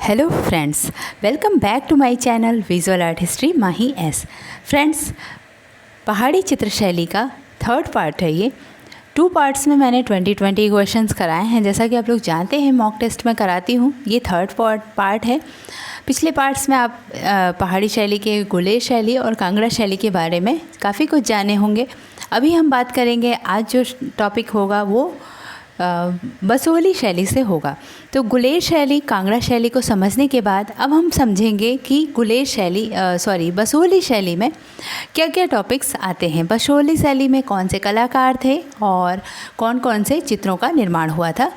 Hello friends, welcome back to my channel visual art history Mahi S. Friends, Pahari चित्रशैली का third part है ये। 2 parts में मैंने 20 क्वेश्चंस कराए हैं। जैसा कि आप लोग जानते हैं, मॉक टेस्ट में कराती हूँ। ये थर्ड पार्ट है। पिछले पार्ट्स में आप पहाड़ी शैली के गुलेर शैली और कांगड़ा शैली के बारे में काफ़ी कुछ जाने होंगे। अभी हम बात करेंगे, आज जो टॉपिक होगा वो बसोहली शैली से होगा। तो गुलेर शैली, कांगड़ा शैली को समझने के बाद अब हम समझेंगे कि बसोहली शैली में क्या क्या टॉपिक्स आते हैं। बसोहली शैली में कौन से कलाकार थे और कौन कौन से चित्रों का निर्माण हुआ था।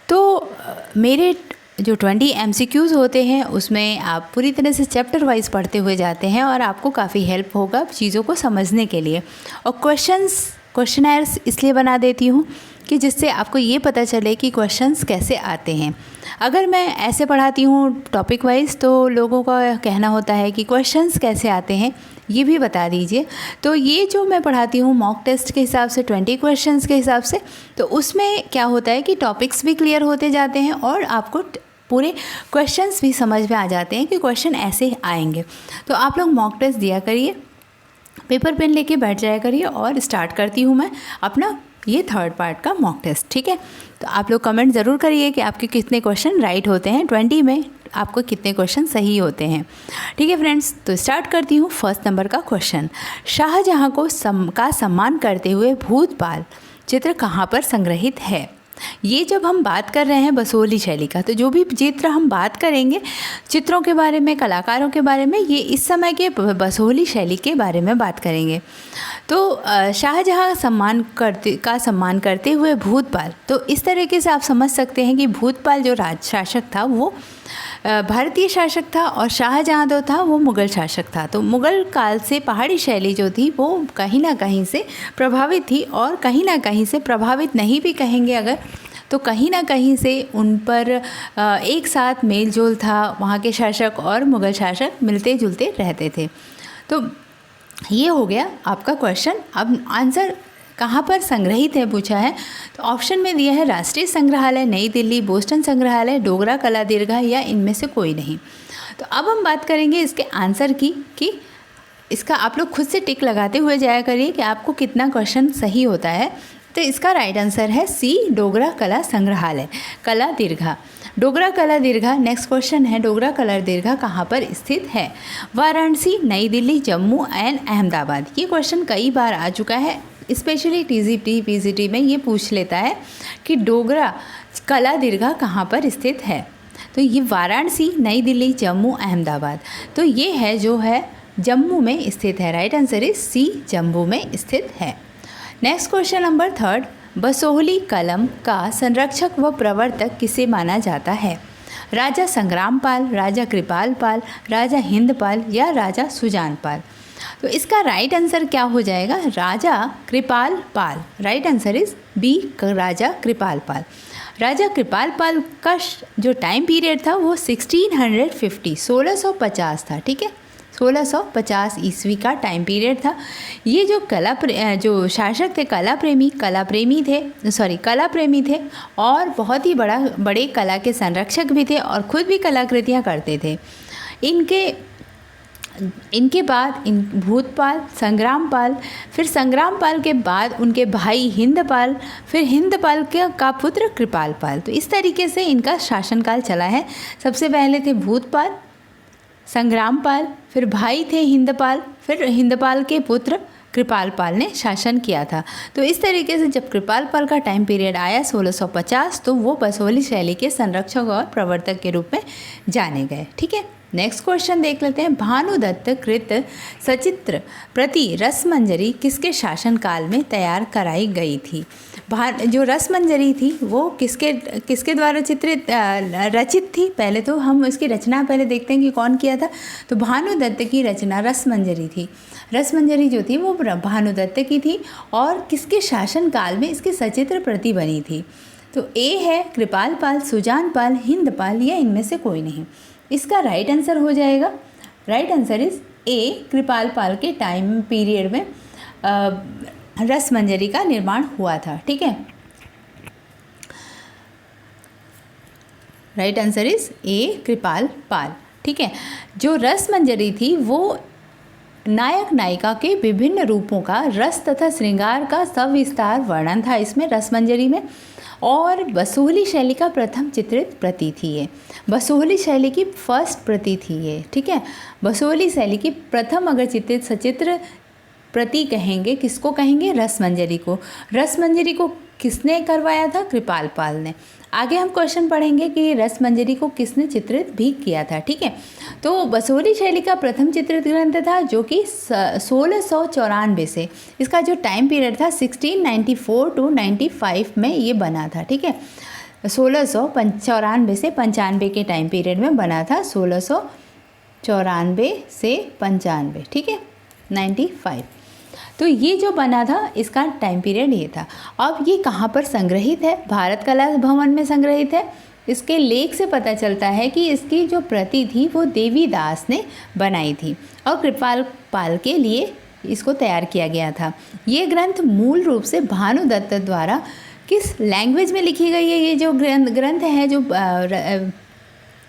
तो मेरे जो 20 MCQs होते हैं उसमें आप पूरी तरह से चैप्टर वाइज पढ़ते हुए जाते हैं और आपको काफ़ी हेल्प होगा चीज़ों को समझने के लिए। और क्वेश्चनर्स इसलिए बना देती हूँ कि जिससे आपको ये पता चले कि क्वेश्चंस कैसे आते हैं। अगर मैं ऐसे पढ़ाती हूँ टॉपिक वाइज तो लोगों का कहना होता है कि क्वेश्चंस कैसे आते हैं ये भी बता दीजिए। तो ये जो मैं पढ़ाती हूँ मॉक टेस्ट के हिसाब से 20 क्वेश्चंस के हिसाब से, तो उसमें क्या होता है कि टॉपिक्स भी क्लियर होते जाते हैं और आपको पूरे क्वेश्चंस भी समझ में आ जाते हैं कि क्वेश्चन ऐसे आएंगे। तो आप लोग मॉक टेस्ट दिया करिए, पेपर पेन लेके बैठ जाया करिए। और स्टार्ट करती हूँ मैं अपना ये थर्ड पार्ट का मॉक टेस्ट, ठीक है। तो आप लोग कमेंट ज़रूर करिए कि आपके कितने क्वेश्चन राइट होते हैं, 20 में आपको कितने क्वेश्चन सही होते हैं, ठीक है फ्रेंड्स। तो स्टार्ट करती हूँ फर्स्ट नंबर का क्वेश्चन। शाहजहाँ को का सम्मान करते हुए भूतपाल चित्र कहाँ पर संग्रहित है। ये जब हम बात कर रहे हैं बसोहली शैली का, तो जो भी चित्र हम बात करेंगे चित्रों के बारे में, कलाकारों के बारे में, ये इस समय के बसोहली शैली के बारे में बात करेंगे। तो शाहजहाँ का सम्मान करते हुए भूतपाल, तो इस तरीके से आप समझ सकते हैं कि भूतपाल जो शासक था वो भारतीय शासक था और शाहजहाँ जो था वो मुग़ल शासक था। तो मुग़ल काल से पहाड़ी शैली जो थी वो कहीं ना कहीं से प्रभावित थी, और कहीं ना कहीं से प्रभावित नहीं भी कहेंगे अगर, तो कहीं ना कहीं से उन पर एक साथ मेल जोल था। वहाँ के शासक और मुग़ल शासक मिलते जुलते रहते थे। तो ये हो गया आपका क्वेश्चन। अब आंसर कहाँ पर संग्रहित है पूछा है, तो ऑप्शन में दिया है राष्ट्रीय संग्रहालय, नई दिल्ली, बोस्टन संग्रहालय, डोगरा कला दीर्घा या इनमें से कोई नहीं। तो अब हम बात करेंगे इसके आंसर की कि इसका आप लोग खुद से टिक लगाते हुए जाया करिए कि आपको कितना क्वेश्चन सही होता है। तो इसका राइट आंसर है सी, डोगरा कला संग्रहालय, कला दीर्घा, डोगरा कला दीर्घा। नेक्स्ट क्वेश्चन है, डोगरा कला दीर्घा कहाँ पर स्थित है। वाराणसी, नई दिल्ली, जम्मू एंड अहमदाबाद। ये क्वेश्चन कई बार आ चुका है, स्पेशली TGT PGT में ये पूछ लेता है कि डोगरा कला दीर्घा कहाँ पर स्थित है। तो ये वाराणसी, नई दिल्ली, जम्मू, अहमदाबाद, तो ये है जो है जम्मू में स्थित है। Right answer is C, Jammu में स्थित है। Next question number third, Basohli कलम का संरक्षक व प्रवर्तक किसे माना जाता है। राजा संग्राम पाल, राजा कृपाल पाल, राजा हिंद पाल या राजा सुजान पाल। तो इसका राइट आंसर क्या हो जाएगा, राजा कृपाल पाल। राइट आंसर इज बी, राजा कृपाल पाल। राजा कृपाल पाल का जो टाइम पीरियड था वो 1650 था, ठीक है। 1650 ईस्वी का टाइम पीरियड था। ये जो शासक थे कला प्रेमी थे और बहुत ही बड़े कला के संरक्षक भी थे और खुद भी कलाकृतियाँ करते थे। इनके बाद भूतपाल, संग्राम पाल, फिर संग्राम पाल के बाद उनके भाई हिंदपाल, फिर हिंदपाल का पुत्र कृपाल पाल। तो इस तरीके से इनका शासनकाल चला है। सबसे पहले थे भूतपाल, संग्राम पाल, फिर भाई थे हिंदपाल, फिर हिंदपाल के पुत्र कृपाल पाल ने शासन किया था। तो इस तरीके से जब कृपाल पाल का टाइम पीरियड आया 1650, तो वो बसोहली शैली के संरक्षक और प्रवर्तक के रूप में जाने गए, ठीक है। नेक्स्ट क्वेश्चन देख लेते हैं। भानुदत्त कृत सचित्र प्रति रसमंजरी किसके शासनकाल में तैयार कराई गई थी। जो रसमंजरी थी वो किसके द्वारा रचित थी। पहले तो हम इसकी रचना पहले देखते हैं कि कौन किया था। तो भानुदत्त की रचना रसमंजरी थी। रसमंजरी जो थी वो भानुदत्त की थी और किसके शासनकाल में इसकी सचित्र प्रति बनी थी। तो ए है कृपाल पाल, सुजान पाल, हिंद पाल या इनमें से कोई नहीं। इसका राइट आंसर हो जाएगा, राइट आंसर इज ए, कृपाल पाल के टाइम पीरियड में रसमंजरी का निर्माण हुआ था, ठीक है। राइट आंसर इज ए कृपाल पाल। ठीक है, जो रस मंजरी थी वो नायक नायिका के विभिन्न रूपों का रस तथा श्रृंगार का सविस्तार वर्णन था इसमें रसमंजरी में। और बसोहली शैली का प्रथम चित्रित प्रति थी ये, बसोहली शैली की फर्स्ट प्रति थी ये। ठीक है, बसोहली शैली की प्रथम अगर चित्रित सचित्र प्रति कहेंगे किसको कहेंगे, रसमंजरी को। रसमंजरी को किसने करवाया था, कृपाल पाल ने। आगे हम क्वेश्चन पढ़ेंगे कि रसमंजरी को किसने चित्रित भी किया था। ठीक है, तो बसोहली शैली का प्रथम चित्रित ग्रंथ था जो कि 1694 से, इसका जो टाइम पीरियड था 1694 to 95 में ये बना था। ठीक है, 1694 से 95 के टाइम पीरियड में बना था, 1694 से 95। ठीक है, 95। तो ये जो बना था इसका टाइम पीरियड ये था। अब ये कहाँ पर संग्रहित है, भारत कला भवन में संग्रहित है। इसके लेख से पता चलता है कि इसकी जो प्रति थी वो देवीदास ने बनाई थी और कृपाल पाल के लिए इसको तैयार किया गया था। ये ग्रंथ मूल रूप से भानुदत्त द्वारा किस लैंग्वेज में लिखी गई है, ये जो ग्रंथ है जो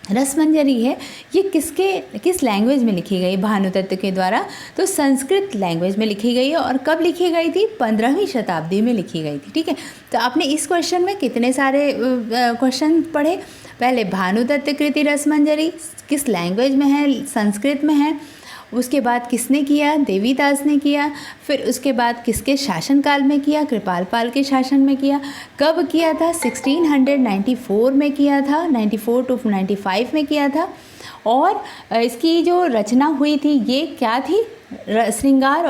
रसमंजरी है ये किस लैंग्वेज में लिखी गई भानुदत्त के द्वारा, तो संस्कृत लैंग्वेज में लिखी गई है। और कब लिखी गई थी, 15वीं शताब्दी में लिखी गई थी। ठीक है, तो आपने इस क्वेश्चन में कितने सारे क्वेश्चन पढ़े, पहले भानुदत्त कृति रसमंजरी किस लैंग्वेज में है, संस्कृत में है, उसके बाद किसने किया, देवीदास ने किया, फिर उसके बाद किसके शासनकाल में किया, कृपाल पाल के शासन में किया, कब किया था, 1694 में किया था, 94 to 95 में किया था। और इसकी जो रचना हुई थी ये क्या थी, श्रृंगार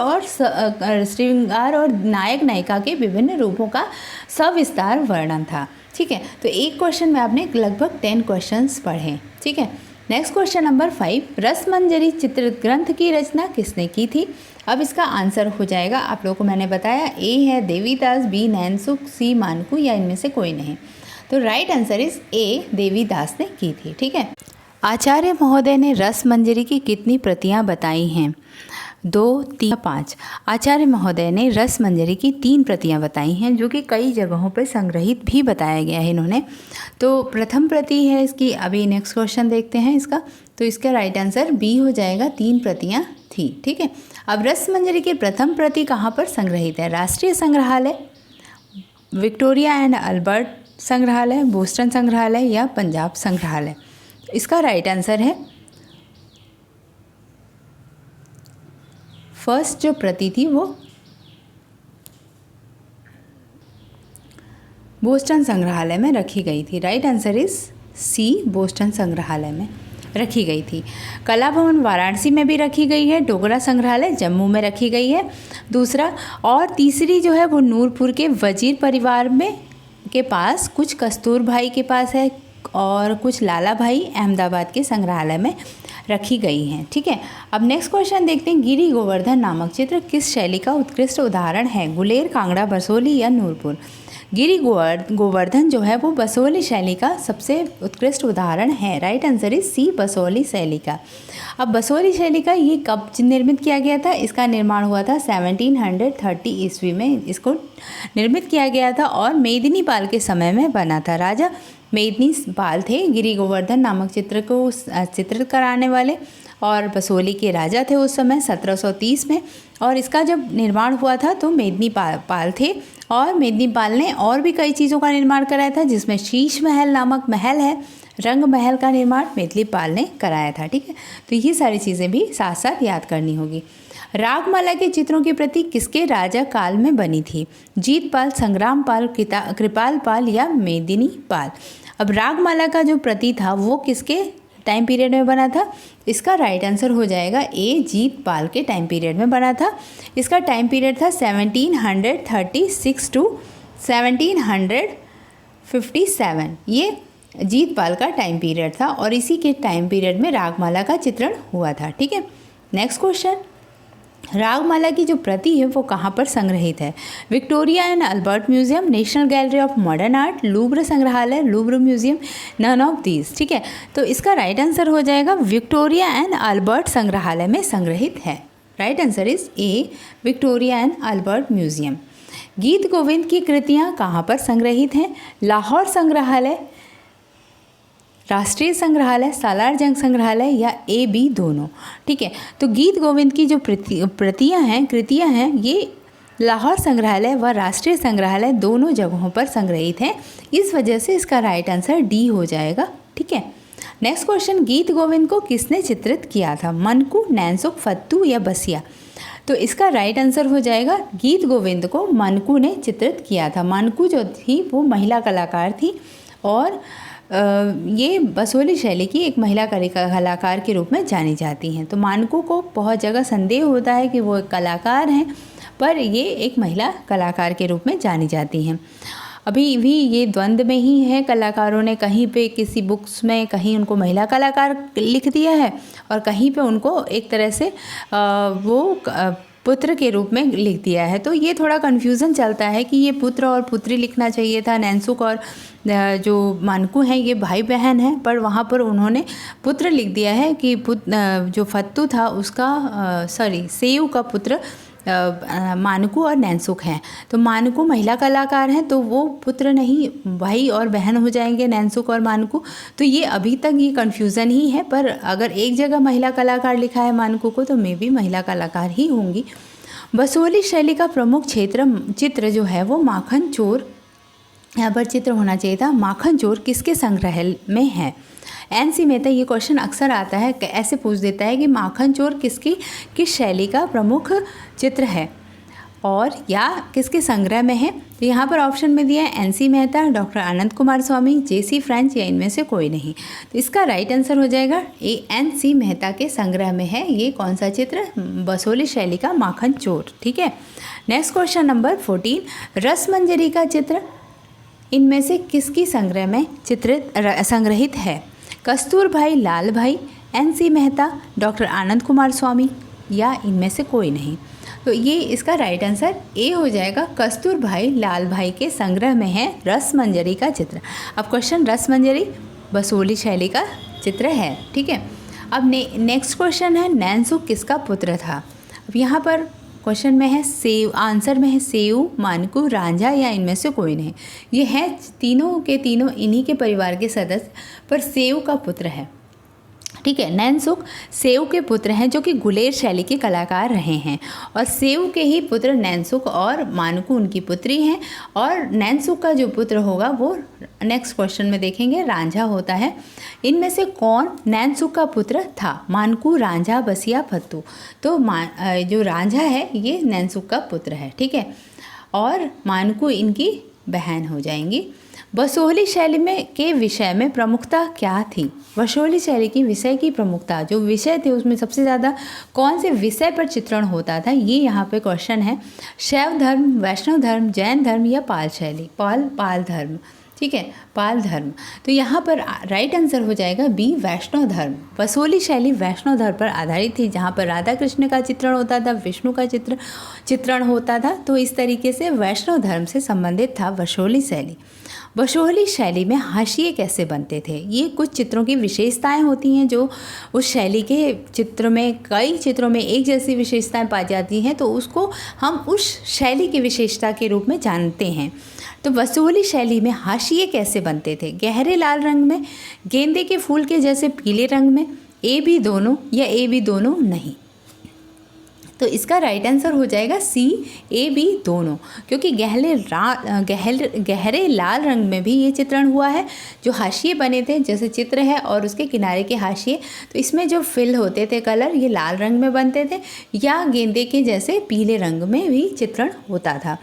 और नायक नायिका के विभिन्न रूपों का सविस्तार वर्णन था। ठीक है, तो एक क्वेश्चन में आपने लगभग 10 क्वेश्चंस पढ़े। ठीक है, नेक्स्ट क्वेश्चन नंबर 5, रसमंजरी चित्रित ग्रंथ की रचना किसने की थी। अब इसका आंसर हो जाएगा, आप लोगों को मैंने बताया, ए है देवीदास, बी नैनसुख, सी मानकू या इनमें से कोई नहीं। तो right answer is a, Devidas ने की थी। ठीक है, आचार्य महोदय ने रसमंजरी की कितनी प्रतियां बताई हैं, 2, 3, 5। आचार्य महोदय ने रसमंजरी की 3 प्रतियां बताई हैं जो कि कई जगहों पर संग्रहित भी बताया गया है इन्होंने। तो प्रथम प्रति है इसकी, अभी नेक्स्ट क्वेश्चन देखते हैं इसका। तो इसका राइट आंसर बी हो जाएगा, 3 प्रतियां थी। ठीक है, अब रसमंजरी की प्रथम प्रति कहाँ पर संग्रहित है, राष्ट्रीय संग्रहालय, विक्टोरिया एंड अल्बर्ट संग्रहालय, बोस्टन संग्रहालय या पंजाब संग्रहालय। इसका राइट आंसर है फर्स्ट जो प्रति थी वो बोस्टन संग्रहालय में रखी गई थी। Right answer is C, Boston संग्रहालय में रखी गई थी। कला भवन वाराणसी में भी रखी गई है, डोगरा संग्रहालय जम्मू में रखी गई है दूसरा, और तीसरी जो है वो नूरपुर के वजीर परिवार में के पास, कुछ कस्तूर भाई के पास है और कुछ लाला भाई अहमदाबाद के संग्रहालय में रखी गई हैं। ठीक है, अब नेक्स्ट क्वेश्चन देखते हैं, गिरी गोवर्धन नामक चित्र किस शैली का उत्कृष्ट उदाहरण है, गुलेर, कांगड़ा, बसोहली या नूरपुर। गिरी गोवर्धन जो है वो बसोहली शैली का सबसे उत्कृष्ट उदाहरण है। Right answer is C, Basohli शैली का। अब बसोहली शैली का ये कब निर्मित किया गया था, इसका निर्माण हुआ था 1730 ईस्वी में इसको निर्मित किया गया था और मेदिनी पाल के समय में बना था। राजा मेदिनी पाल थे गिरी गोवर्धन नामक चित्र को चित्रित कराने वाले और बसोहली के राजा थे उस समय 1730 में। और इसका जब निर्माण हुआ था तो मेदिनी पाल थे और मेदिनी पाल ने और भी कई चीज़ों का निर्माण कराया था, जिसमें शीश महल नामक महल है, रंग महल का निर्माण मेदिनी पाल ने कराया था। ठीक है, तो ये सारी चीज़ें भी साथ साथ याद करनी होगी। रागमाला के चित्रों की प्रति किसके राजा काल में बनी थी, जीत पाल, संग्राम पाल, कृपाल पाल या मेदिनी पाल। अब रागमाला का जो प्रति था वो किसके टाइम पीरियड में बना था, इसका राइट आंसर हो जाएगा ए, जीत पाल के टाइम पीरियड में बना था। इसका टाइम पीरियड था 1736 to 1757, ये जीत पाल का टाइम पीरियड था और इसी के टाइम पीरियड में रागमाला का चित्रण हुआ था। ठीक है, नेक्स्ट क्वेश्चन, रागमाला की जो प्रति है वो कहाँ पर संग्रहित है, Victoria and Albert Museum, National Gallery of Modern Art, Louvre संग्रहालय, Louvre Museum, none of these. ठीक है, तो इसका राइट आंसर हो जाएगा विक्टोरिया एंड अल्बर्ट संग्रहालय में संग्रहित है। Right answer is a, Victoria and Albert museum. गीत गोविंद की कृतियाँ कहाँ पर संग्रहित हैं, लाहौर संग्रहालय, राष्ट्रीय संग्रहालय, सालार जंग संग्रहालय या ए बी दोनों। ठीक है, तो गीत गोविंद की जो कृतियाँ हैं ये लाहौर संग्रहालय व राष्ट्रीय संग्रहालय दोनों जगहों पर संग्रहित हैं। इस वजह से इसका राइट आंसर डी हो जाएगा। ठीक है, नेक्स्ट क्वेश्चन, गीत गोविंद को किसने चित्रित किया था? मनकू, नैनसुख, फत्तू या बसिया? तो इसका राइट आंसर हो जाएगा गीत गोविंद को मनकू ने चित्रित किया था। मनकू जो थी वो महिला कलाकार थी और ये बसोहली शैली की एक महिला कलाकार के रूप में जानी जाती हैं। तो मनकू को बहुत जगह संदेह होता है कि वो एक कलाकार हैं, पर ये एक महिला कलाकार के रूप में जानी जाती हैं। अभी भी ये द्वंद्व में ही है, कलाकारों ने कहीं पे किसी बुक्स में कहीं उनको महिला कलाकार लिख दिया है और कहीं पे उनको एक तरह से वो पुत्र के रूप में लिख दिया है। तो ये थोड़ा कन्फ्यूज़न चलता है कि ये पुत्र और पुत्री लिखना चाहिए था। नैनसुख और जो मनकू हैं ये भाई बहन हैं, पर वहाँ पर उन्होंने पुत्र लिख दिया है कि जो फत्तू था उसका सेऊ का पुत्र मानकू और नैनसुख हैं। तो मानकू महिला कलाकार हैं तो वो पुत्र नहीं, भाई और बहन हो जाएंगे नैनसुख और मानकू। तो ये अभी तक ये कन्फ्यूज़न ही है, पर अगर एक जगह महिला कलाकार लिखा है मानकू को तो मे भी महिला कलाकार ही होंगी। बसोहली शैली का प्रमुख चित्र जो है वो माखन चोर, यहाँ पर चित्र होना चाहिए था, माखन चोर किसके संग्रह में है? NC मेहता ये क्वेश्चन अक्सर आता है, ऐसे पूछ देता है कि माखन चोर किस शैली का प्रमुख चित्र है और या किसके संग्रह में है? तो यहाँ पर ऑप्शन में दिया है NC मेहता, डॉक्टर आनंद कुमार स्वामी, JC फ्रेंच या इनमें से कोई नहीं। तो इसका राइट आंसर हो जाएगा NC मेहता के संग्रह में है ये कौन सा चित्र? बसोहली शैली का माखन चोर। ठीक है, नेक्स्ट क्वेश्चन नंबर 14, रसमंजरी का चित्र इनमें से किसकी संग्रह में संग्रहित है? कस्तूरभाई लाल भाई, NC मेहता, डॉक्टर आनंद कुमार स्वामी या इनमें से कोई नहीं। तो ये इसका राइट आंसर ए हो जाएगा, कस्तूरभाई लाल भाई के संग्रह में है रसमंजरी का चित्र। अब क्वेश्चन, रसमंजरी बसोहली शैली का चित्र है। ठीक है, अब नेक्स्ट क्वेश्चन है, नैनसुख किसका पुत्र था? अब यहाँ पर क्वेश्चन में है आंसर में है सेऊ, मानकू, रांझा या इनमें से कोई नहीं। ये है तीनों के तीनों इन्हीं के परिवार के सदस्य, पर सेऊ का पुत्र है। ठीक है, नैनसुख सेऊ के पुत्र हैं जो कि गुलेर शैली के कलाकार रहे हैं और सेऊ के ही पुत्र नैनसुख और मानकू उनकी पुत्री हैं। और नैनसुख का जो पुत्र होगा वो नेक्स्ट क्वेश्चन में देखेंगे रांझा होता है। इनमें से कौन नैनसुख का पुत्र था? मानकू, रांझा, बसिया, फत्तू। तो जो रांझा है ये नैनसुख का पुत्र है। ठीक है, और मानकू इनकी बहन हो जाएंगी। बसोहली शैली में के विषय में प्रमुखता क्या थी? बसोहली शैली की विषय की प्रमुखता, जो विषय थे उसमें सबसे ज़्यादा कौन से विषय पर चित्रण होता था? ये यहाँ पे क्वेश्चन है। शैव धर्म, वैष्णव धर्म, जैन धर्म या पाल शैली? पाल धर्म। ठीक है, पाल धर्म। तो यहाँ पर राइट आंसर हो जाएगा बी, वैष्णव धर्म। बसोहली शैली वैष्णव धर्म पर आधारित थी, जहाँ पर राधा कृष्ण का चित्रण होता था, विष्णु का चित्रण होता था। तो इस तरीके से वैष्णव धर्म से संबंधित था बसोहली शैली। बसोहली शैली में हाशिए कैसे बनते थे? ये कुछ चित्रों की विशेषताएं होती हैं जो उस शैली के चित्र में, कई चित्रों में एक जैसी विशेषताएं पाई जाती हैं, तो उसको हम उस शैली की विशेषता के रूप में जानते हैं। तो बसोहली शैली में हाशिए कैसे बनते थे? गहरे लाल रंग में, गेंदे के फूल के जैसे पीले रंग में, ए बी दोनों या ए बी दोनों नहीं। तो इसका राइट आंसर हो जाएगा सी, ए बी दोनों, क्योंकि गहरे लाल रंग में भी ये चित्रण हुआ है। जो हाशिए बने थे, जैसे चित्र है और उसके किनारे के हाशिए, तो इसमें जो फिल होते थे कलर, ये लाल रंग में बनते थे या गेंदे के जैसे पीले रंग में भी चित्रण होता था।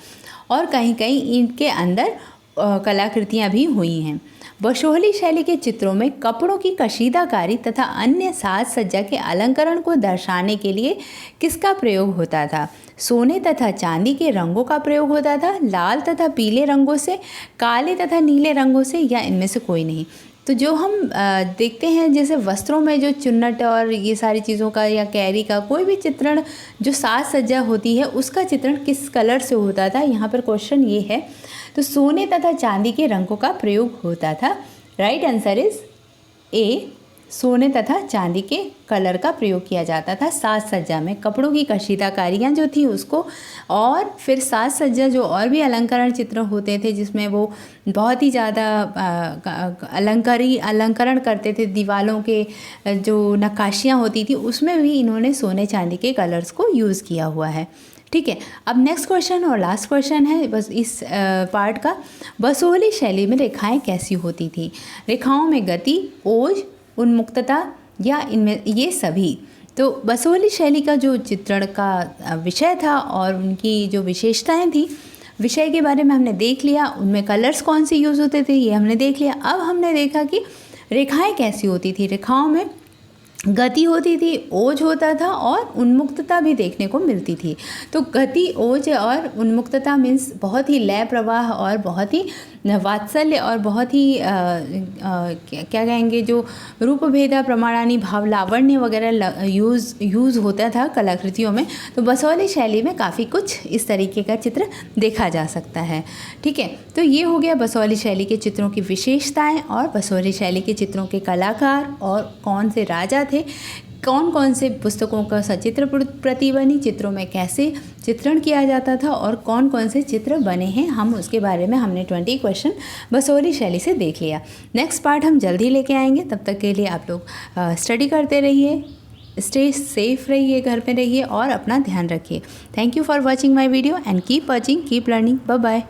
और कहीं कहीं इनके अंदर कलाकृतियाँ भी हुई हैं। बसोहली शैली के चित्रों में कपड़ों की कशीदाकारी तथा अन्य साज सज्जा के अलंकरण को दर्शाने के लिए किसका प्रयोग होता था? सोने तथा चांदी के रंगों का प्रयोग होता था, लाल तथा पीले रंगों से, काले तथा नीले रंगों से या इनमें से कोई नहीं। तो जो हम देखते हैं जैसे वस्त्रों में जो चुन्नट और ये सारी चीज़ों का या कैरी का कोई भी चित्रण, जो साज सज्जा होती है उसका चित्रण किस कलर से होता था? यहाँ पर क्वेश्चन ये है। तो सोने तथा चांदी के रंगों का प्रयोग होता था। राइट आंसर इज ए, सोने तथा चांदी के कलर का प्रयोग किया जाता था साज सज्जा में। कपड़ों की कशीदाकारियाँ जो थी उसको, और फिर साज सज्जा जो और भी अलंकरण चित्र होते थे जिसमें वो बहुत ही ज़्यादा अलंकरण करते थे, दीवालों के जो नक्काशियाँ होती थी उसमें भी इन्होंने सोने चांदी के कलर्स को यूज़ किया हुआ है। ठीक है, अब नेक्स्ट क्वेश्चन और लास्ट क्वेश्चन है बस इस पार्ट का। बसोहली शैली में रेखाएं कैसी होती थी? रेखाओं में गति, ओज, उन्मुक्तता या इनमें ये सभी? तो बसोहली शैली का जो चित्रण का विषय था और उनकी जो विशेषताएं थी, विषय के बारे में हमने देख लिया, उनमें कलर्स कौन से यूज़ होते थे ये हमने देख लिया। अब हमने देखा कि रेखाएं कैसी होती थी। रेखाओं में गति होती थी, ओज होता था और उन्मुक्तता भी देखने को मिलती थी। तो गति, ओज और उन्मुक्तता मीन्स बहुत ही लय प्रवाह और बहुत ही वात्सल्य और बहुत ही क्या कहेंगे, जो रूप भेदा प्रमाणानी भाव लावण्य वगैरह यूज़ होता था कलाकृतियों में। तो बसोहली शैली में काफ़ी कुछ इस तरीके का चित्र देखा जा सकता है। ठीक है, तो ये हो गया बसोहली शैली के चित्रों की विशेषताएं और बसोहली शैली के चित्रों के कलाकार और कौन से राजा थे, कौन कौन से पुस्तकों का सचित्र प्रतिबंधी चित्रों में कैसे चित्रण किया जाता था और कौन कौन से चित्र बने हैं, हम उसके बारे में हमने 20 क्वेश्चन बसोहली शैली से देख लिया। नेक्स्ट पार्ट हम जल्दी लेके आएंगे, तब तक के लिए आप लोग स्टडी करते रहिए, स्टे सेफ रहिए, घर पे रहिए और अपना ध्यान रखिए। Thank you for watching my video and keep watching, keep learning. Bye bye.